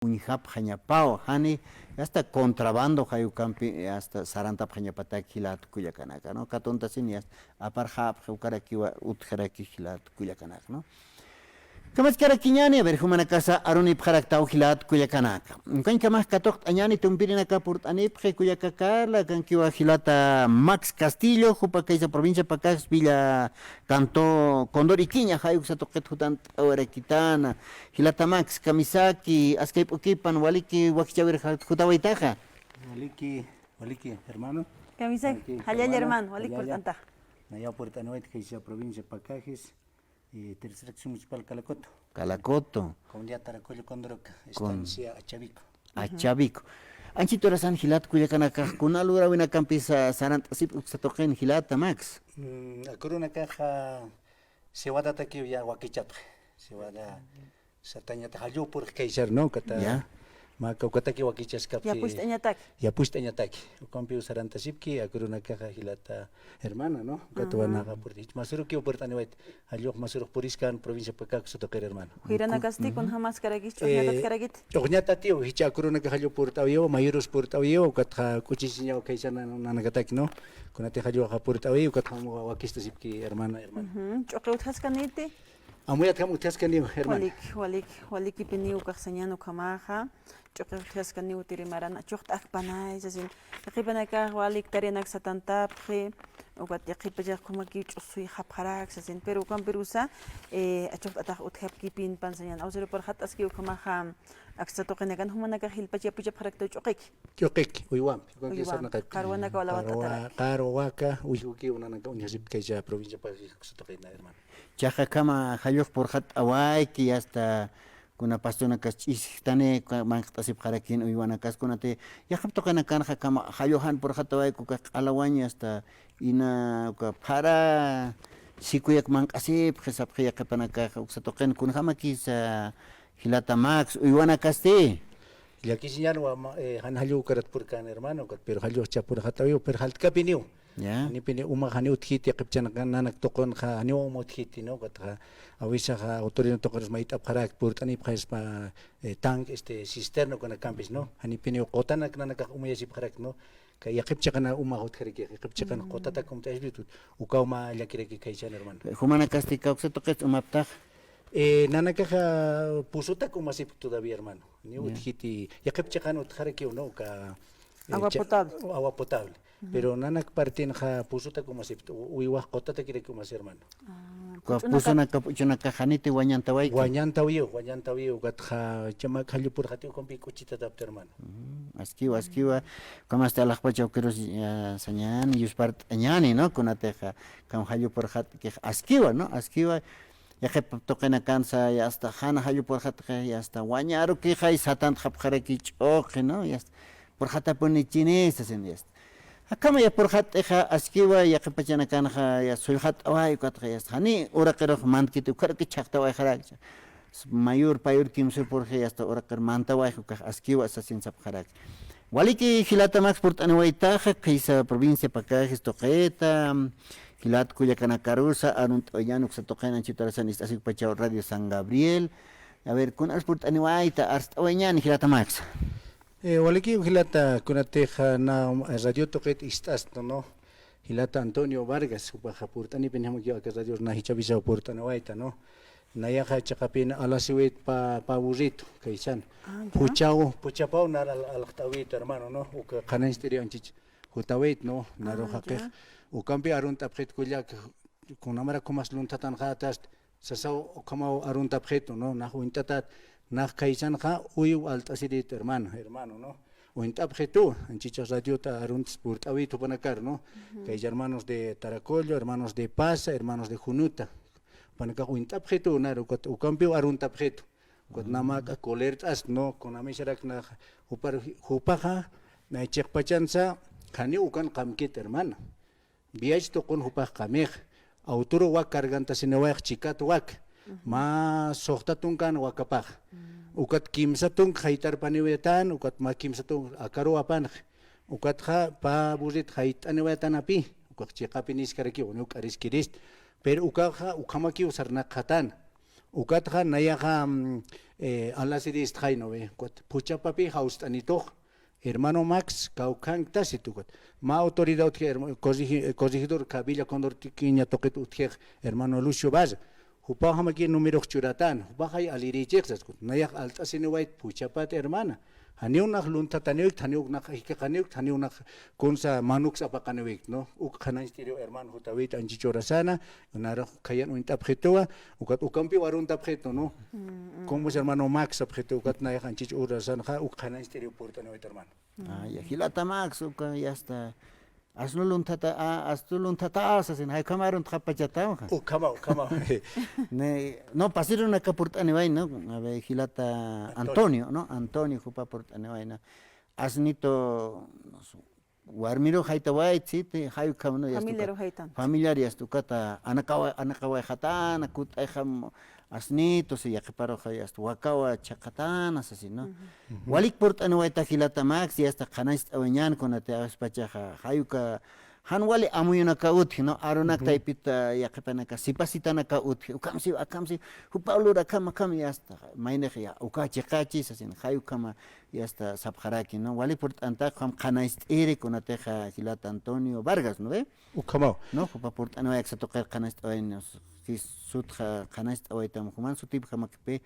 unhap hañapao hani hasta contrabando hayukampi hasta sarantap hañapata kilat kuyakanaka no katonta sinias aparhap hukarakiwa utjaraki kilat kuyakanaka no kamas karakiñani a ver humana casa aruni pjaraktau hilat kuyakanaka kan kamas katok añani tumpirinaka purt anip kuyakakala kan kiwa hilata Max Castillo jupa kaisa provincia pakas Villa Canto Condor Iquiña hayuk satoqet hutan awaraquitana hilata Max Kamisaki askayp ukipan waliki wakichawir hutawaitaja waliki hermano Kamisaki halal hermano walik portanta naya portanoit kaisa provincia pakajis tercera acción municipal Calacoto. Calacoto. Comunidad Taracoyo Condoroca, estancia Achavico. Achavico. Anchito rasan hilat kuyakanaka kunal ura wina campisa sarant asip uksatoqen hilata Max. Akuruna caja sewada taki ya wakichap. Sewada satanya tahayo por kaisar no kata. Ya. Maka ukataki wakichas kapi. Ya pustañataki. Ya pustañataki. Ukampi saranta sipki akuruna caja hilata hermana no. Katuanaga por dich. Masuro ki oportunidad. Halyo masuro poriskan provincia Pacac sotoker hermano. Hirana kasti kun hamas karagis choñatat karagit. Choñata tío hicha akuruna caja halyo portawio mayuros portawio katha kuchisinya kaisana nanagataki no. Kunate halyo ha portawio katha wakista sipki hermana. Choqeut haskaniti. Amuyat kamu taskani hermano. Walik ipiniu kaksanyan ukamaha. Choqeut haskani utirimarana choqt akpanay sasin. Yaqipanaka walik tarianak satantapri. Ugat yaqipajak kumaki chusui hapharak sasin pero kan perusa choqt atak uthap kipin pansanyan ausero por hat aski ukamaha aksatoqenakan humanaka hilpacha pucha pharakta choqek. Choqek uywam. Konki Karwanaka wala watatarak. Karwaka uyuki unanaka unyasip kaisa provincia Pacac sotokerna hermano. Chaja kama hayuk por hat away ki hasta kuna pastona kachis tane mangtasip harakin uywana kas kunate yahap tokana kan kama hayohan por hat away ku alawanya hasta ina ka para sikuyak mangkasip hesap kaya kapanaka uksatoken kun hamaki sa hilata Max uywana kaste. Y aquí señalo han halyo karat por kan hermano pero halyo chapur hatayo per halt kapiniu. Ya. Ni pini uma hani uthiti qipchan nanak tokon kha hani uma uthiti no kata awisa kha autoridad tokon mait apharak purtani phais pa tank cisterno kana campus no hani pini qotana kana ka umyasi pharak no ka yaqipcha kana uma hot khariki qipcha kana qotata kum tasbitut ukawma lakireki kaishan hermano Humana kastika uksatoqet umaptaj. Nanaka kha pusuta kuma sip todavía hermano ni uthiti yaqipcha kana uthariki no ka agua potable. Pero nanak partin kha pusuta como si uiwa qotata kire como hermano. Pusuna kapuchuna kajaniti wañantaway. Wañantawio gat kha chama khallu por hatio kompi kuchita dapter hermano. Askiwa como hasta la pacha keros sañan y uspart añani no kunateja kam hallu por hat que askiwa no askiwa ya que toqena cansa ya hasta hana hallu por hat ya hasta wañaro que hay satan khapkhareki choque no ya por hata poni chinesa senest. Akama ya por hat eja askiwa ya qipachana kanha ya sulhat away katha ya hani ora qero mankitu karki chaqta way kharak mayor payur kimse por ya hasta ora qer manta way ka askiwa asasin sap kharak waliki hilata Max portani waytaja kaisa provincia Pacac toqeta hilat kuyakana karusa arunt oyanuk sa toqena chitarasan istasik pachao radio San Gabriel a ver kun portani wayta arsta wayan hilata Max. Waliki hilata kunateja na radio toqet istas no hilata Antonio Vargas upaja purtani penhamo ki radio na hichavisa purtana waita no nayaja chaqapin alasiwit pa burrito kaisan puchapau nar alhtawit hermano no uka kana interior anchich hutawit no naro haqeq ukampi arunta phet kulyak kunamara komas luntatan khatas sasau kamau arunta pheto no nahu intatat nach kaisan kha uyu altasirit hermano no uintap phetu anchichas radio ta arunt purtawit upanakar no kay hermanos de Taracollo, hermanos de Pasa, hermanos de Junuta panaka uintap phetu naro ukampi arunta phetu kot namaka kolertas no konamisharak na upar hupaja na chekpachansa khani ukan qamkit hermano biach to kon hupaj kamej autoro wak karganta sinawak chikat wak ma sohtatun kan wakapaj ukat kimsatun khaitar paniwetan ukat ma kimsatun akaro apan ukat kha pa burit khaitaniwetan api ukat chikapinis karaki unuk ariskirist pero ukakha ukamaki usarna khatan ukat kha nayaha Alasidis Jaino, Puchapapi, Haust Anito, hermano Max, Caucan Tacitugot, Ma autoridad corregidor Cabilla Condortiquiña Toquet Utjer, hermano Lucio Baz, Hupahamakin número Churatan, Hupahai Alirichexas, Nayak Altasinewait, Puchapat hermana. Haniunak lunta taniuk, taniuk hikakaniuk, taniunak kunsa manuk sapakanuik, no? Ukana stereo hermano Hutawit Anchichorasana, unara kayan uintapjetua, ukat ukampi waruntapjeto, no? Como hermano Max apjeto, ukat nayak Anchichorasana, ukana stereo portanuit hermano. Ya hilata Max, ya está. Asnulun tata asasin, hay camarón trapachata. Kama. No, pasieron una capurtaneway, ¿no? A ver, hilata Antonio, ¿no? Antonio, jupa portaneway, ¿no? Asnito, Warmiro Haitaway, Chiti, Hayu Kamno, familiares, tu cata, Anakawa Hatana, Kut Eham, Asnito, si ya que paro Hayas, Wakawa, Chacatán, así, ¿no? Walik portaneway, Tajilata Max, y hasta Hanais Awañan con la Teaspacha, Hayuka. Han wali amuyuna ka uthi no arunak taipita yakapana ka sipasitana ka uthi akamsi hupaulo rakama kam yasta maine ya ukachi kachi sasin hayu kama yasta sabharaki no wali port anta kam khanais ere kona teja hilata Antonio Vargas no ve Ukama no hupa port ano yak satoqer khanais oinos sutja khanais oitam human sutip kamakpe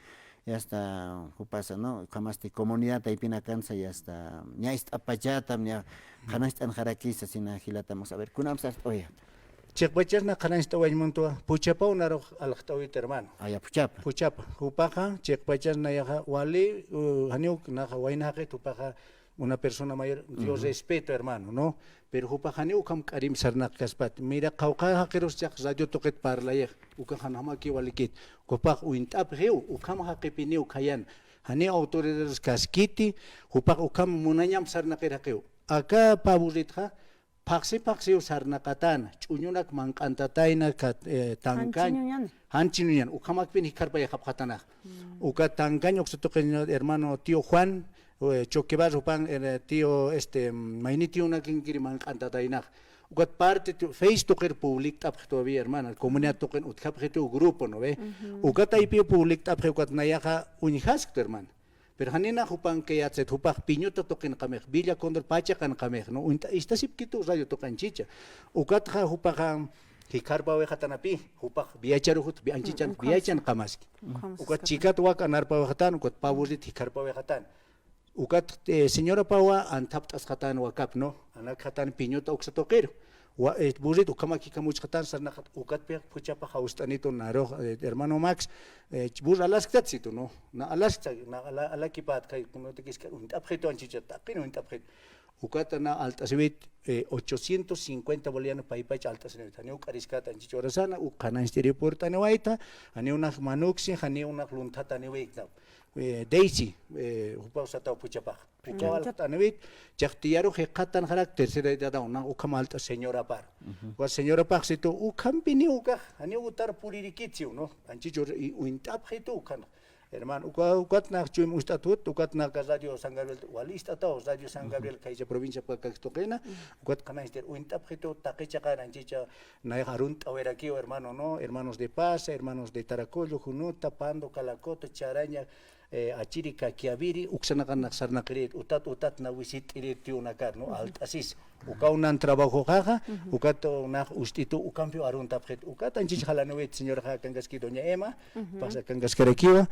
yasta hupasa no kamasti comunidad taipina kansa yasta ñaist apachatam ña khanais anjarakisa sina hilatamos a ver kunam sart oya Chekbachas na khanais tawaymuntua Puchapa unaro alhtawit hermano. aya Puchapa Hupaja Chekbachas na yaja wali haniuk na wainake tupaja una persona mayor Dios respeto hermano no pero Hupajani ukam karim sarnak kaspat mira kauka hakeros jak radio toket parlayek ukan hanama ki walikit kopag uintap heu ukam hakepini ukayan hani autoridades kaskiti Hupag ukam munanyam sarnak erakeu aka paburitha paksi sarnakatan chunyunak mankantatayna kat tangkan hanchinuyan ukamak pin hikarpaya kapkatana uka tangkan yoksutoken hermano tío Juan choquebar rupan tío maini tío una kinkiri mankantatayna ukat parte face toker public tap todavía hermana comunidad token utkap tu grupo no ve ukat IP public tap ukat nayaja unihas hermana pero hanina hupan que ya se hupak piñota token kamer villa condor pacha kan kamer no esta sip kitu radio tokan chicha ukat ha hupak hikarba we hatanapi hupak biacharu hut bianchichan biachan kamaski ukat chikat wa kanar pa hatan ukat paburit hikarba we hatan ukat señora pawa antap tas hatan wakap no anak hatan piñota uksa tokero wa burit ukamaki kamuch hatan sarna ukat pe puchapa haustanito naro hermano Max bur alasktatsito no na alaskta na alakipat kay como te quis apjeto anchicha tapin apjet ukat na altasibit 850 bolivianos paipach altasibit hani ukariskata anchicha orasana ukana insterio porta newaita hani una manuxi hani una luntata newaita Daisy upasata puchapa puchawal tanewit chaktiaro hekatan harak tercera edad una ukamalta señora par wa señora par sito ukampini uka hani utar puririkitio no anchicho uintap hetu ukan hermano ukat na chum ustatut ukat na radio San Gabriel walista ta radio San Gabriel kaisa provincia pakastokena ukat kana ister uintap hetu takecha anchicha na harunt aweraki hermano no hermanos de Paz hermanos de Taracollo Junuta Pando Calacoto Charaña Achirika Kiaviri uksanakan naksarnakrit utat na wisit iritiu nakar no alt asis ukaunan trabajo jaja ukato na ustito ukampio aruntapjet ukat anchich halanowet señora ja kangaski doña Emma pasa kangaskerekiwa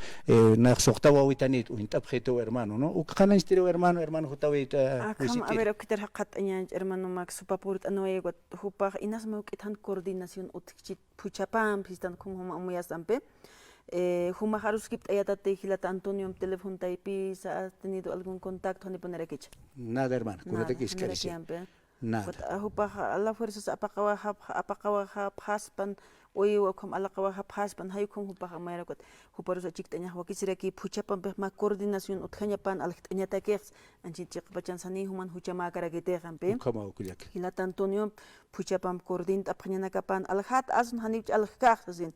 na soxtawa witanit uintapjeto hermano no ukana instiro hermano hutawit wisit a ver ukiter haqat añan hermano Max supapurt anoye got hupag inas maukitan coordinación utchit puchapam pistan como amuyasampe Humaharus gibt ayatate hilata Antonio teléfono taipi ha tenido algún contacto ni poner aquí. Nada hermano, curate que escarece. Nada. Hupa alla fuerzas apakawa haspan oye wakom alakawa haspan hayukom hupa mayra kot huparus chiktanya wakisira ki puchapan ma coordinación utkanya pan alktanya takes anchi chikbachan sani human huchama karagete gampe. Kama ukuliak. Hilata Antonio puchapam coordinat apanyana kapan alhat asun hanich alkhakh zin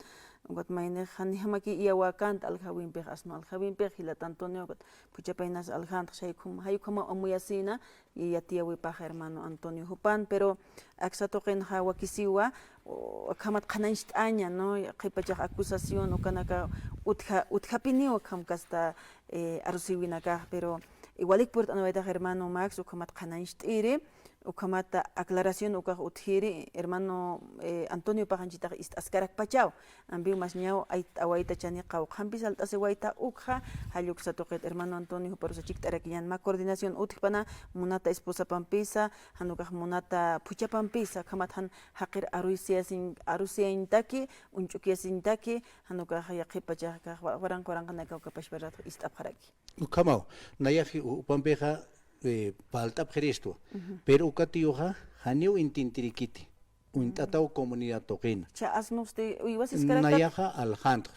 got meine hani hamaki iawakant alkhawin pe asno alkhawin pe hilata Antonio got puchapainas alkhant shaykum hayukama amuyasina y yatia wi pa hermano Antonio hupan pero aksatoqen hawakisiwa kamat khananst aña no qipachaq acusación o kanaka utjapiniu kam kasta arusiwinakaj, pero igualik purt anawaytaj hermano Max ukamat qanansht'iri ukamata aclaración ukaj utjiri hermano Antonio pajanchita askarak pachao ambiu mas ñaw awaita chani qawqanpis alt'asi wayta ukja halluksa toqet hermano Antonio parusachik t'arakiñan ma coordinación utjpana munata esposa pampisa hanukaj munata pucha pampisa kamat han haqir arusiaintaki unch'ukiasintaki hanukaj yaqipacha waranqanaka ukapashparat ist'apjaraki Ukamao, nayaji upampeja paltap geresto, pero ukatioja haniu intintirikiti, untatao comunidad toqina. Cha asnuste uiwasis karakter. Nayaja alejandro.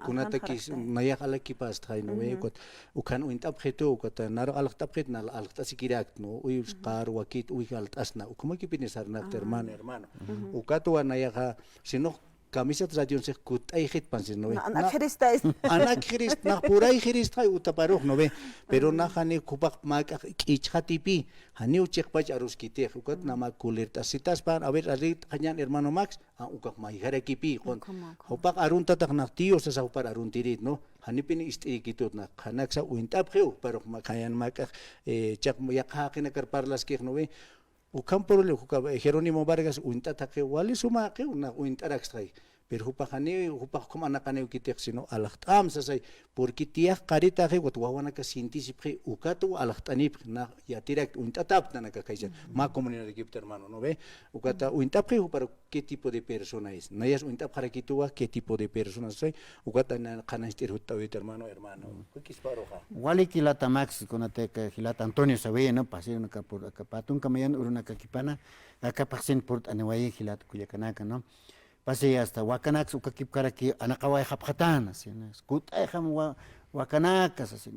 Kunata kis nayaja alakipas traino kot ukan uintap geto ukata naro alaktap get nal alakta sikirak no uyus qar wakit uyal asna ukumaki pinesar na hermano. Ukato nayaja sino camiseta radio se kut ay hit pansin no anak krista es anak krist na puray krist hay utaparok no ve pero na hani kupak mak ichatipi hani uchekpach aruskite ukat na makulerta sitas pan a ver arit kanyan hermano Max ukak mai harakipi kon upak arunta tak na tío sa upar aruntirit no hani pin istikitut na kanak sa uintap kheu pero makayan mak chak yakha kina karparlas ke no ve Ukampor le Jerónimo Vargas uintata que wali suma que una uintaraxtrai pero hupajani hupaj como anakane ukitek sino alachtam sasai porque tia carita que watwawana ka sintisipre ukatu alachtani na ya direct uintatap na kaisa ma comunidad de hermano no ve ukata uintapre para qué tipo de persona es no es uintap para kitua qué tipo de persona soy ukata na kanastir hutawit hermano kis paroja wali kilata Max kunate ka kilata Antonio sabe no pasir una kapur kapatun kamayan uruna kakipana akapaxin port anawai kilata kuyakanaka no pase hasta wakanax ukakip karaki anakawai hapkhatan así skut ay ham wakanakas así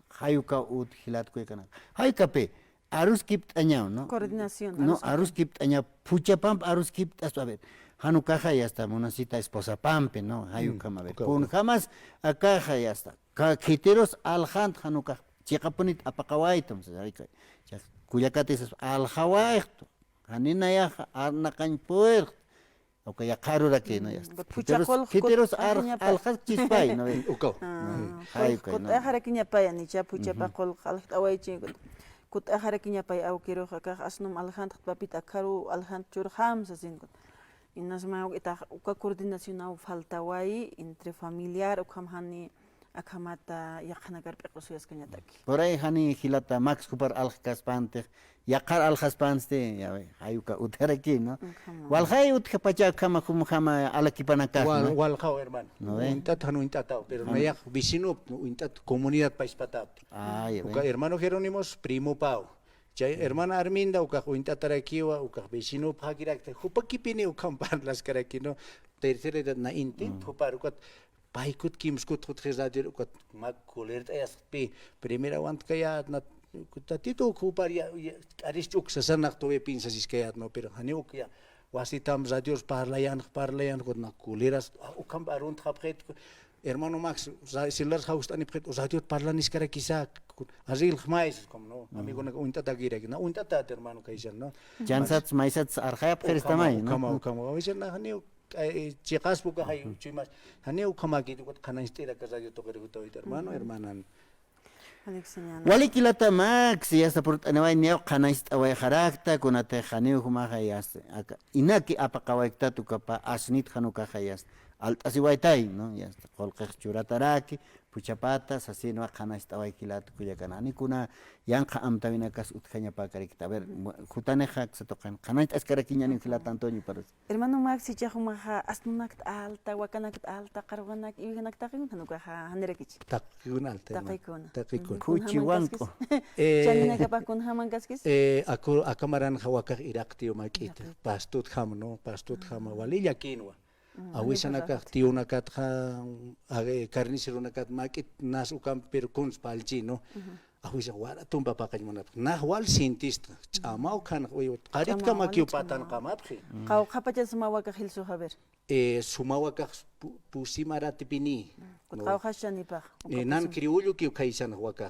hayuka ut hilat kuyakanaka haykape arus kip tañao no coordinación no arus kip taña pucha pamp arus kip tas a ver hanuka hay hasta monacita esposa pampe no hayuka ma ver kun jamás acá hay hasta kiteros alhant hanuka chiqapunit apaqawaitum hayka kuyakatis alhawaito hanina ya arnakan puer Okay, ya karura que no ya. Kiteros alhas chispay no. Uko. Hay kut aharakinya pay ni cha pucha pa qol khalq away chi kut aharakinya pay aw kiro ka asnum alhan papita karu alhan chur ham sasin kut inas ma ita uka coordinación aw falta wai entre familiar o kamhani akamata yaqna garpe qosuyas kanyataki por ahí hani hilata Max kupar alhaspante yaqar alhaspante ya hayuka utaraki no wal hay utkapacha kama kumhama alakipanaka wal khaw hermano no intat hanu intata pero no ya vecino intat comunidad paispata uka hermano Jerónimos primo pau Chay hermana Arminda uka intatarekiwa uka vecino pagirakte hupakipini ukampan las karakino tercera edad na inti hupar ukat paikut kimskut khutrezadir ukat mak kolert asp primera want kaya na tatito kupar ya arichuk sasanak towe pinsas iskayat no pero haniuk ya wasitam radios parlayan kot na koleras ukam arunt khapret hermano Max sillar haust ani pret radios parlanis kara kisa azil khmais kom no amigo na untata gira na untata hermano kaisan no jansats maisats arkhayap khristamai no kama awisan na haniuk chicas buka hay chimas haneu kamagi kot kanastira ka radio tokere hutoit hermanan wali kilata Max ya hasta por anawai neo kanast awai kharakta kunate khaneu huma hayas inaki apaqawaikta tukapa asnit khanuka hayas altasi waitai no ya hasta qolqeq churataraki puchapatas así no kanast awai kilat kuyakanani kuna yanqa amtawinakas utkhaña pakarikta a ver jutane hak satoqan kanast askarakiñani kilat Antonio paras hermano Max si chahumaha asnunak alta wakanak alta qarwanak ibiganak taqin hanuka hanerakich taqikun alta taqikun kuchiwanko chanina kapakun hamankaskis akamaran hawakaq iraqtiyo makit pastut hamno pastut hama walilla kinwa awisanakaq tiyunakat carniceronakat makit nas ukam perkuns palchino awisa wala tumba pakajmanap nah wal sintista chamau kan qarit kama kiu patan kamaphi qaw qapacha sumawa ka hilsu haber sumawa ka pusimarati pini qaw khashani pa nan kriollo kiu kaisan waka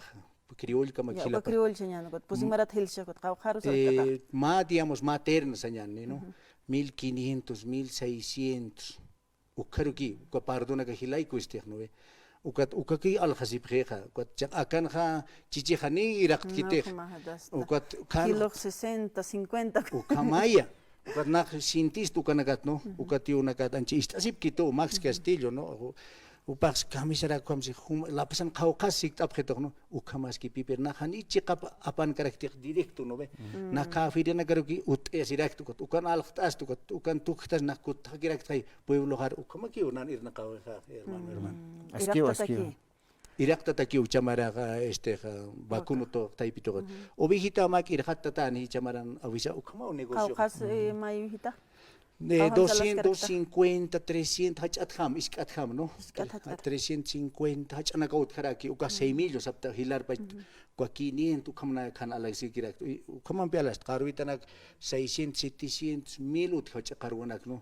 criol kama kila criol señal kot pusimarat hilsa kot qaw kharu ma digamos materna señal no 1500 1600 ukaruki uka pardona ka hilai ko istek no ukat ukaki al khasib kha ukat akan kha chichi khani iraq kitek ukat kan kilo 60 50 ukamaya ukat nak sintis tu kanagat no ukat yu nakat anchi istasip kito Max Castillo no upax kamisara kamsi lapasan khauqas sikt apkhetok no ukamas ki piper na khani chiqap apan karakter directo no be na kafide na garuki ut esirak tu ukan alkhtas tu ukan tuktas na kut girak thai pueblo har ukamaki unan irna qawe kha hermano askiwa irakta taki uchamara este vacuno to taipito obijita mak irhatta tani chamaran avisa ukama negocio khas mai hita de 250 300 hacham iskatham no 350 hachana kaut kharaki uka 6 millos apta hilar pa kwa 500 ukamna khan alagsi kirak ukamam pialas qarwitanak 600 700 mil ut hacha qarwanak no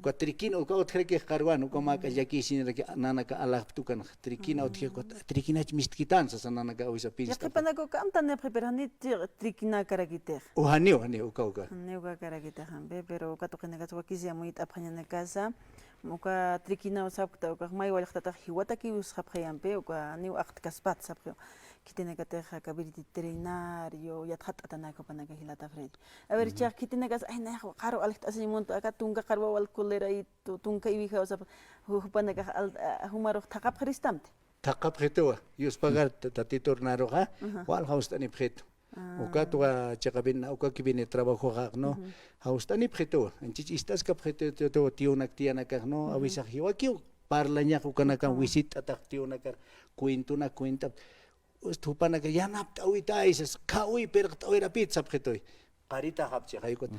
kwa trikin uka uthreke qarwan ukama ka yaki sinrake nanaka alag tukan trikin uthe kwa trikinach mistkitan sa nanaka awisa pins yaqipanako kamta ne preparanit trikina karakiter uhani uka neuga karakiter hambe pero uka toqinaga wakizia muit aphañana casa uka trikina usapta uka mai walqta hiwataki usqapyampe uka new aqt kaspat sapyo kitene kateja kabiri veterinario yathat atana ko panaka hilata frente a ver cha kitene gas ay na qaro alht asimonto aka tunga qarwa wal kulera y tunga ibija usap panaka humaro thaqap khristamte thaqap khetowa yus pagar tatitor naroja wal haustani pheto uka toa chaqabin uka kibine trabajo no haustani pheto anchi istas ka pheto to tionak tianaka no avisa hiwaki parlanya ukanaka visit atak tionaka kuintuna kuinta Stupana que ya napta uita isas kaui perqta oira pizza phetoi qarita hapche haykot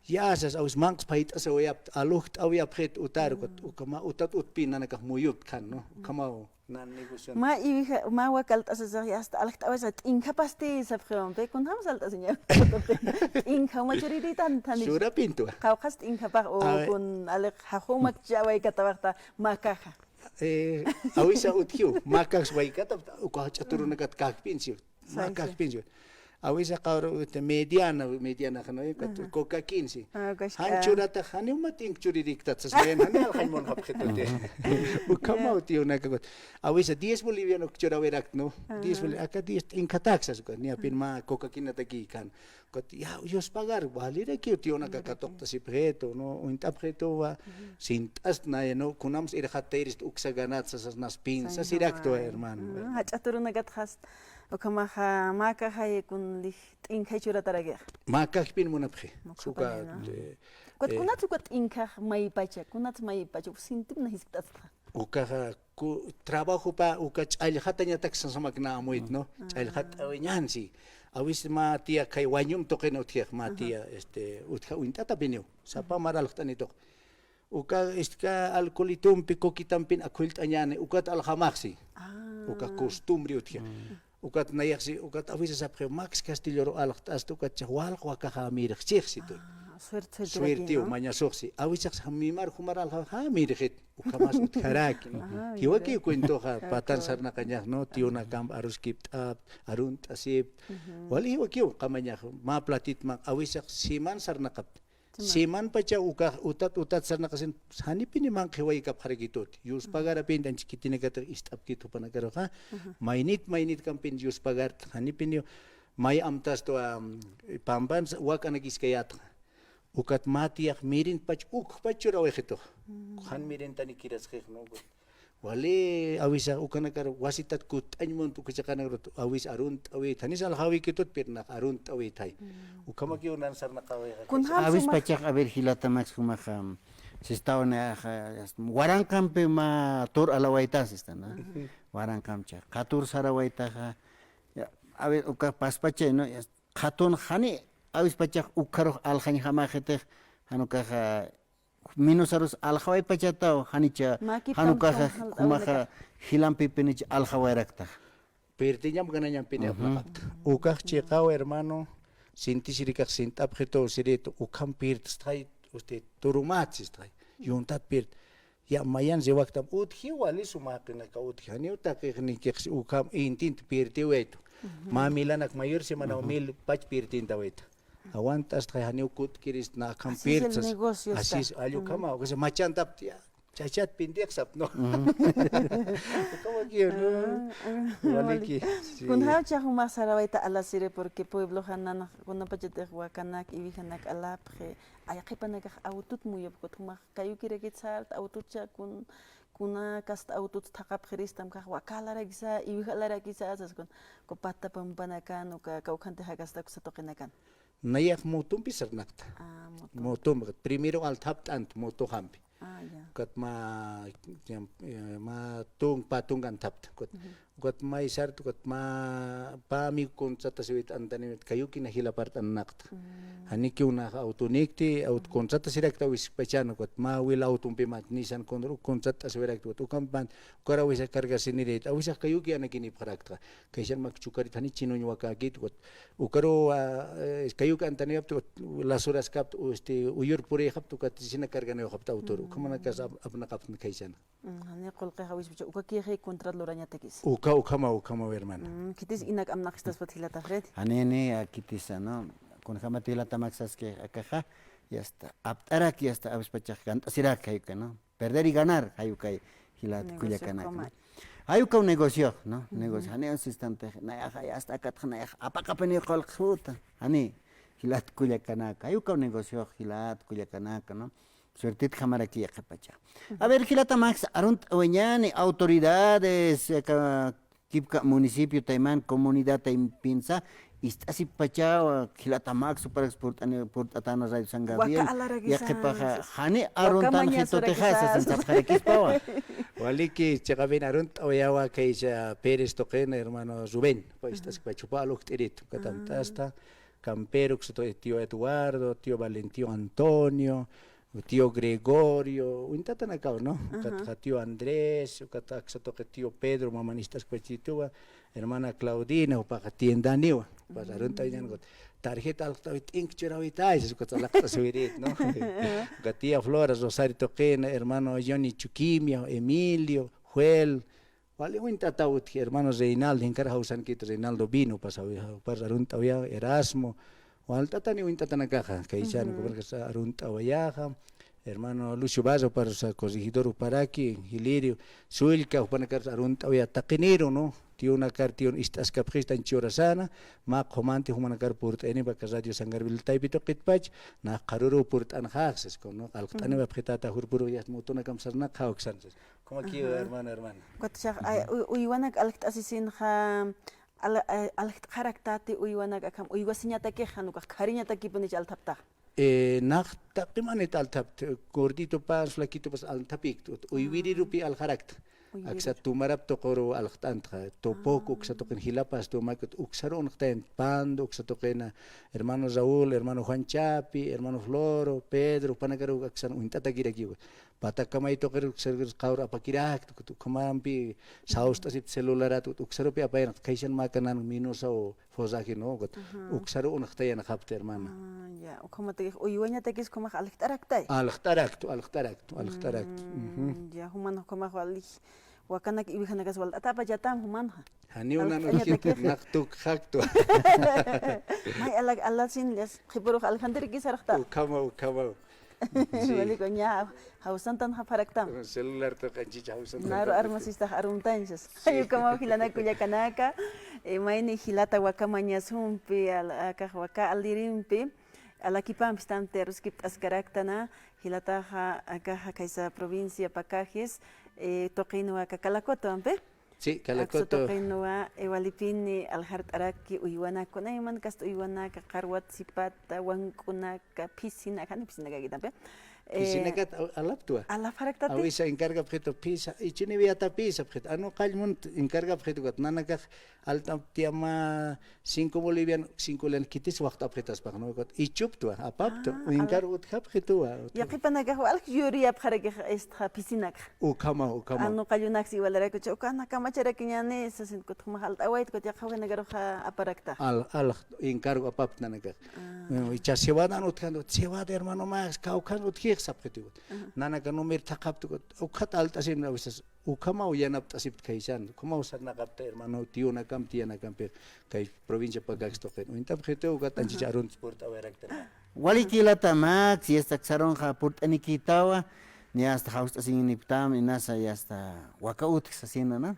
ya asas aus mangs pait as oyap alucht awi phet utar kot ukama utat utpina nak muyut khan no kama nan negocio ma ibija ma wakalt asas ya hasta alht awasa incapacité sapkhom te kun ham salt asnya inka majority tan sura pinto qawqast incapaz o kun alq hahumak jawai katabaqta makaja awisa utkiu makas waikata uka chaturuna kat kakpinsi makas pinsi awisa qawro mediana khano coca 15 hanchurata khani matin chuririktat sasben hanal khaymon habkhetote ukama utiuna kakot awisa 10 boliviano churawerak no 10 boliviano aka 10 inkataxas ko ni apin ma coca kinataki kan kot ya yos pagar valira ki utiuna kakatokta si preto no uintapreto wa sintas na no kunams irhateirist uksaganat sas nas pinsa sirakto hermano hachaturuna gat khast ukama kha maka khay kun lich inkha chura tarage maka pin munaphe suka kot kunat sukat inkha mai pacha kunat mai pacha sintim na histat uka ku trabajo pa uka chal hatanya tak samakna amoit no chal hat awenyansi awis ma tia kay wanyum to keno tia ma tia utha uintata pinyo sapa maral tanito uka iska alcoholitum pico kitampin akult anyane ukat alhamaxi uka costumbre utia ukat nayaxi ukat awisa sapre Max Castillo alhtas ukat chawal waka hamir xixito suerte maña soxi awisa hamimar humaral hamirxit ukamas utharak hiwaki cuento ha patan sarna kanya no tiona camp arus kipt up arun tasip wali hiwaki kamanya ma platit ma awisa siman sarna kap siman pacha uka utat sarna kasin hanipini mang khiwai kap harigitot yus pagar apin dan chikitine kat istap kitu panagaro ha mainit kampin yus pagar hanipini mai amtas to pamban wakana kiskayat ukat matiak mirin pach pachura wehito han mirin tani kiras khno wale awisa ukanakar wasitat kut anymun tu kachakana awis arunt awi thanisal hawi kitot pirna arunt awi thai ukama ki unan sarna kawe awis pachak aber hilata max kuma kham sistawna warang kampe ma tor alawaitas istana warang kamcha qatur sarawaita kha awe uka paspache no khatun khani awis pachak ukaro al khani khama khete hanuka minusarus al khawai pachata hanicha hanuka khuma hilampi pinich al khawai rakta pertiñam gananyam pine aplakat uka chiqaw hermano sintisirikak sintap khito sireto ukam pirt stai usted turumat stai yuntat pirt ya mayan je waktam uthi wali sumakina ka uthi hani utakni kex ukam intint pirti wetu mamilanak mayor semana mil pach pirtin tawet aguantas hani ukut kiris na kam pirts así ayo kama o que se machan taptia chachat pindiak sap no. Como que no. Waliki. Kun hao chahu masarawaita alasire porque pueblo hanan kuna pachete huacanak y vijanak alapje ayaqipanak autut muyop kutuma kayu kirekitsart autut cha kuna kast autut thaqap khiristam ka wakalara gisa y vijalara gisa asas kun kopata pampanakan uka kaukante hagasta kusatoqinakan. Nayak motum pisar nakta. Motum primero al tap ant moto hampi. Ya. Kat ma tung patungan tap kat ma isar kat ma pa mi kontrata siwit antani kayu kina hila part an nakta. Hani kiuna autonikti aut kontrata sirekta wis pachano kat ma wil autumpi mat nisan kontrata sirekta kat ukam ban kora wisa karga siniret awisa kayu ki anakini parakta kaisan mak chukari thani chino nywa ka git kat ukaro kayu ka antani ap las horas kap este uyur pure kap kat sina karga ne kap autor kamana kas apna kap kaisan Hani qolqa hawis bicha uka kihe kontrat loranya tekis. ukama hermano Kitis inak am naqstas pathilata fred. Anene kitisa no con jamatila tamaxas que akaja ya está aptarak ya está abispachaj canta sirak hayuka no perder y ganar hayuka hilat kuyakana hayuka un negocio no negocio hani un instante na ya está katna ya apakapeni qalqhuta hani hilat kuyakana hayuka un negocio hilat kuyakana no suertit jamaraki yaqapacha a ver hilata max arunt oñani autoridades kipka municipio Taimán comunidad Taimpinsa istasi pacha hilata max super export atana radio sangabiel yaqipaja hani aruntan hitote hasa sensapjarekis pawa waliki chaqabin arunt oyawa kaisa Pérez toqena hermano Rubén pues estas pachupalo tirit katamtasta campero tío Eduardo tío Valentío Antonio tío Gregorio, uintatan acá, ¿no? Tío Andrés, tío Pedro, mamanistas cuechitúa, hermana Claudina, para tienda niwa, para runta yan tarjeta al tawit ink churawita, eso que la subirit, ¿no? Tía Flora, Rosario Toquena, hermano Johnny Chuquimio, Emilio, Joel, vale uintatawut, hermano Reinaldo, encarga usan kit Reinaldo vino, para runta Erasmo, Waltatani uintatan caja, que isano que arunta wayaja, hermano Lucio Bazo para corregidor Uparaki, Hilario, Suilca, para que arunta waya taquinero, ¿no? Tío una cartión estas caprista en Chorasana, ma comante humana carport eni baka radio sangarbil taipito kitpach, na karuro port anhaxes con no alqtani bapretata hurpuro yas mutona kamsarna khawxanses. Como aquí hermano. Quatshaq uywanak alqtasisin ha al-kharaktati uywanak akam uywasiñataki hanuqa khariñataki punich altapta. Naqta qimanit altapt gordito pas flaquito pas altapik uywiri rupi al-kharakt. Aksa tumarap toqoro alqtantqa topok uksa toqin hilapas tomakut uksaron qten pando uksa toqena hermano Raúl, hermano Juan Chapi, hermano Floro, Pedro panagaru aksan uintata giragi patakamay toqir ukser qawra apakirak kumampi saustasip celularat uksaropi apayan kaisan makanan minusa o fozaki no uksaro unqtayan qapte hermano ya ukamate uywañatakis kumaq alqtaraktai alqtaraktu ya humano kumaq wali wakanak ibihanakas wal atapa jatam humanja hani una naqtuk haktu may alasin les khiburu alhandri kisarqta ukama wali konya hausantan haparaktam celular to kanchi hausantan naro armasista aruntanches ayu kama hilana kuya kanaka mayni hilata wakamaña sumpi alaka waka alirimpi alakipam stante ruskip askaraktana hilata aka kaisa provincia Pacajis toqinua kakalakoto ampe sí kalakoto toqinua ewalipini alhart araki uywana kunayman kast uywana ka qarwat sipata wankuna ka piscina kan piscina ka gitampe piscina alaptua ala faraktate awisa encarga objeto pisa y chini viata pisa objeto ano kalmun encarga objeto gat nanaka alta tiama 5 bolivian 5 len kitis waktu objetos pak no gat ichuptua apapto encarga objeto ya qipana ka al yuri abkhareke esta piscina ukama ano kayunak si walara ko chokana kama chara kinyane sasin ko thuma halt await ko ya khawena garo kha aparakta al encargo apapta nanaka icha sewada no tkando sewada hermano mas kaukan utki sabkhetigot nanaka numer thaqaptu ukat altasin awisas ukama uyanap tasip kaisan kuma usarna kapta hermano tío nakam tia nakam pe kai provincia Pacajis toqen uintap khete ukat anchi arun sport awerakta walikilata max y esta xaronja purt anikitawa ni hasta haust así ni ptam ni nasa y hasta wakaut haciendo, ¿no?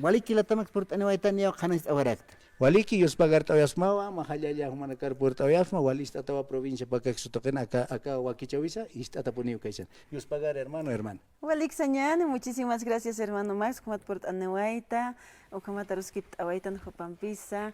Waliki la tamak por tani waita ni khanis awarakta. Waliki yos pagar tawayas mawa, mahalaya humana kar por tawayas ma, walista tawa provincia pa que toquen acá Huaquichavisa, y está taponiu kaisan. Yos pagar hermano, hermano. Walik Sañan, muchísimas gracias hermano Max, como por anewaita, o como taruskip awaitan jopampisa,